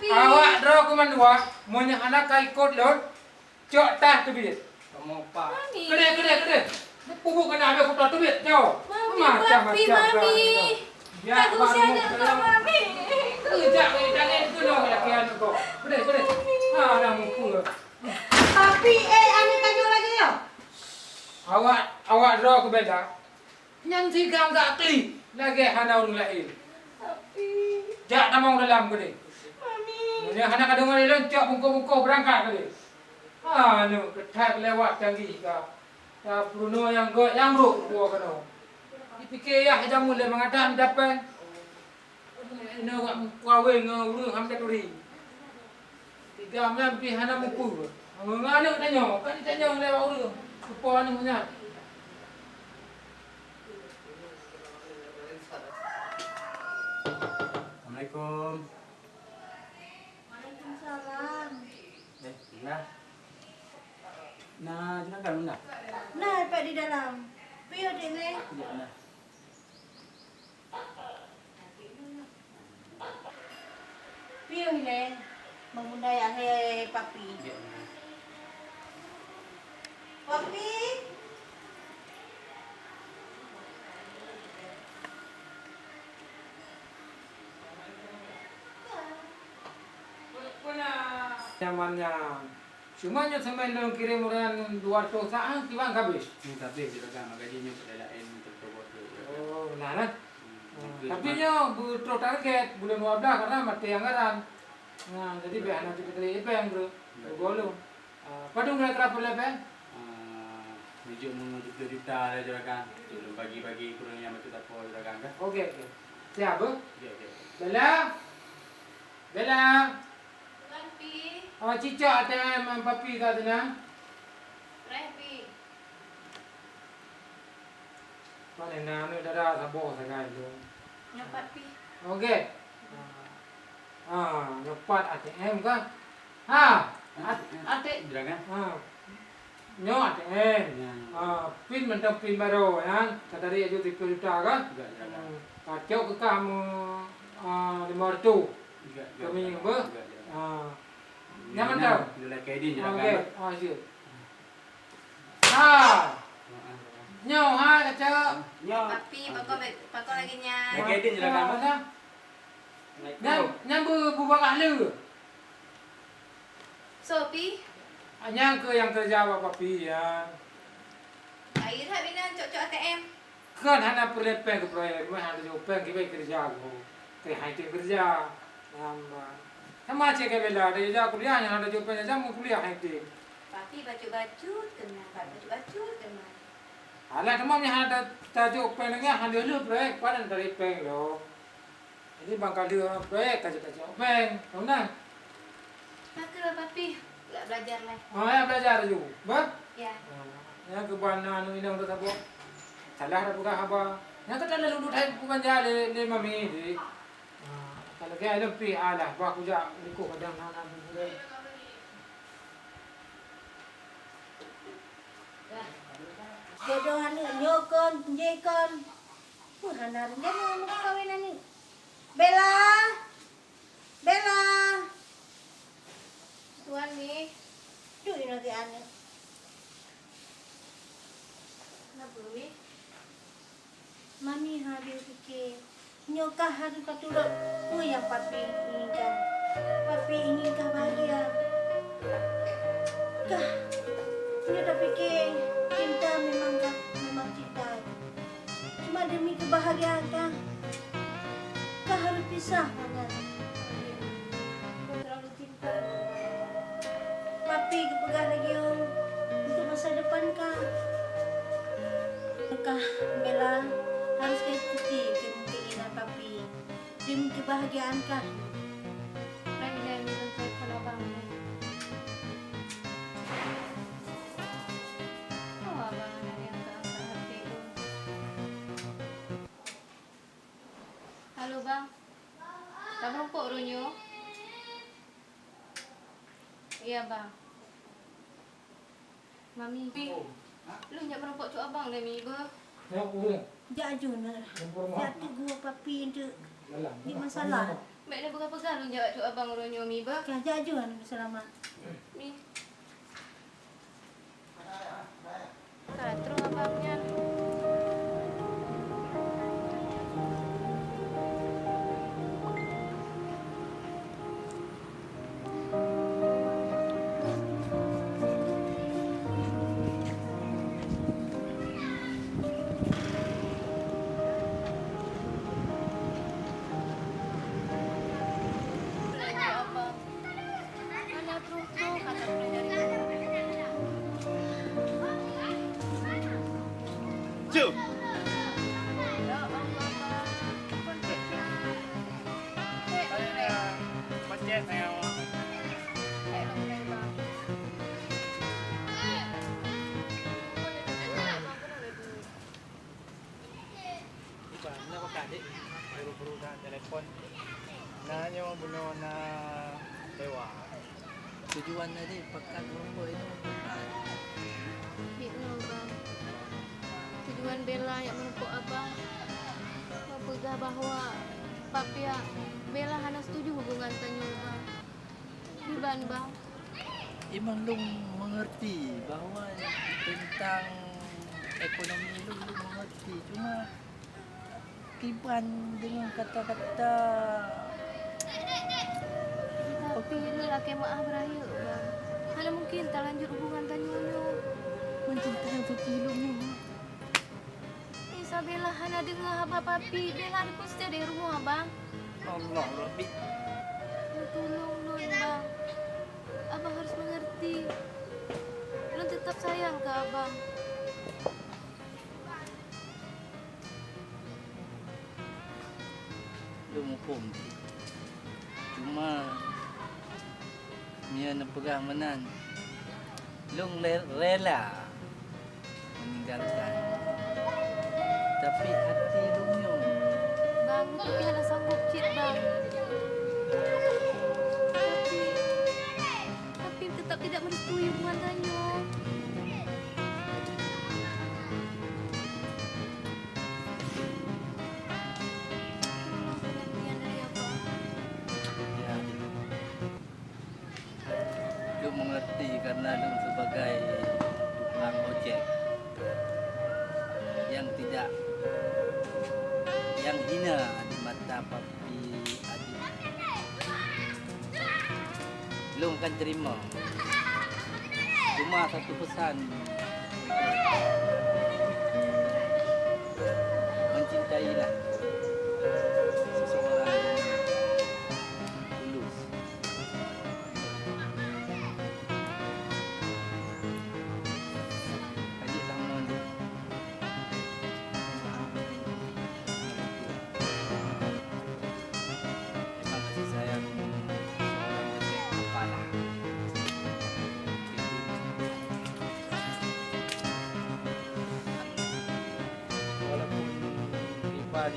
Awak draw ke mana? Monya anak kai kot lor. Cok tah tu bit. Kamu pak. Kede. Pubu kena ambil foto tu bit. Jauh. Papi, Mami. Ya, Tak usah nak Mami. Kejap jangan tu dong lakian kau. Kede. Ha dah muka. Papi, ane tanya lagi ya? Awak draw ke beda. Nyan tiga enggak kli. Lagi hana urang lain. Papi. Jak tamang dalam kede. Mami. Ni anak kadang ni loncok bungko berangkat kali. Ha nu ketat lewat canggih ka. Ta Bruno yang go yang ru gua kano. Dipikir ya jam mula mengadan dapat. Ino gak kawin ngurus hampir turi. Tiga malam pi hana mupu. Ngana tanya, kan tanya lewat urus. Lupa ni punya. Assalamualaikum. Waalaikumsalam. Nah. Nah, jangan kan mana? Nah, Pak di dalam. Piyo dek ne? Ya, nah. Piyo ne? Mengundai ahe papi. Ya, nah. Papi. Nyamannya. Cuma nya sampai nang kirim orang 200 saat tiba habis. Tapi juragan gajinya perlain untuk coba tu. Oh, nah. Tapi nya butuh target bulan 12 karena mati anggaran. Nah, jadi biar nanti kita lihat apa yang belum. Padung kira berapa level? Menuju menuju juta ada juragan. Dulu bagi-bagi kurangnya macam tak apa juragan kan? Okey. Siapa? Ya. Bella. Papi. Cicak ada papi kat sana. Papi. Mana nak ni dah sabar sangat tu. Ya papi. Okey. Nyopat ATM kan? Ha, Atik juragan. Nyo ATM. Ya. Pin mentang pin baru kan? Kata dia ju 30 juta kan? Juga juragan. Kacau ke kamu 500. Juga. Kami apa? Juga. Nyaman tau? Dulu kedin juragan. Okey, siap. Nyo kacau. Nyo. Papi, pakau lagi nya. Kedin juragan. Mana? Nyam buat ahli. Sopi. Hanya ke yang kerja papi ya. Air habis cocok ATM. Kan hana perlepen ke proyek, mana ada jawapan kita kerja aku. Kayak hai kerja. Sama cek bela dia kuliah yang ada jawapannya jamu kuliah hai tu. Papi baju-baju kena, baju-baju kena. Alah demamnya ada tajuk penengnya ada lu proyek padan dari peng lo. Ini bangkal dia proyek kaji peng, tahu nak? Maklah papi, tak belajar lah. Ya belajar juga, bah? Ya. Yang kebana anu ini untuk apa? Salah ada bukan apa? Yang tu dah lalu hai bukan jalan le mami di. Kalau dia ada pi alah, bah aku jak ikut kadang anak muda. Jodoh ane nyokon, jekon. Hanar jangan nak kawin ane. Bella. Tuan ni. Curi nanti ane. Kenapa ni? Mami hadir fikir. Nyokah hadir katulok. Yang papi inginkan. Papi inginkan bahagia. Kah? Dia tak fikir cinta memang cinta. Cuma demi kebahagiaan kah? Kah harus pisah dengan. Kau terlalu cinta. Papi kepegah lagi om untuk masa depan kah? Kah Bella harus ikuti keinginan papi demi kebahagiaan kah? Lagi dah minum telefon abang ni. Oh abang anak yang tak angkat hati tu. Halo bang. Tak merupuk runyo? Iya bang. Mami. Lu nyak merupuk cuk abang dah mi ba. Ya boleh. Jaju nak. Ya tu gua papi untuk di masalah. Baiklah pegang-pegang dong jawab tu abang ronyo mi ba. Kajak juga nih selamat. Mi. Katro abangnya. Abang. Mana bro kata bro dari Cuk. ya Allah bang. Macet saya. Iba na makadi. Buru-buru na telepon. Na nyo buno na dewa. Tujuan na di pagkat rumbo ini Bino bang. Tujuan Bella yang menumpuk abang mempegah bahwa Papia Bella hanya setuju hubungan tanyo bang. Iban bang. Emang lu mengerti bahwa tentang ekonomi lu mengerti, cuma Iban dengan kata-kata Tapi lelaki maaf berakhir bang. Mana mungkin tak lanjut hubungan tanyo mencintai untuk ilmu. Isabella hanya dengar abah papi Bella ada pun setia di rumah abang. Allah Rabbi. Tolong Lun bang. Abang harus mengerti. Lun tetap sayang ke abang. Lu mumpung cuma Mia na pegang menan. Long rela meninggalkan. Tapi hati lu Bang, tapi hanya sanggup cit bang. Tapi tetap tidak merestui hubungan tanyo. Tolong pengertian dari abang. ya. Lu mengerti karena lu sebagai tukang ojek yang hina di mata papi adik. Lu akan terima. Cuma satu pesan. Mencintailah seseorang yang tulus. Adik sama dia. Memang kasih sayang seorang ojek kepala. Walaupun Iban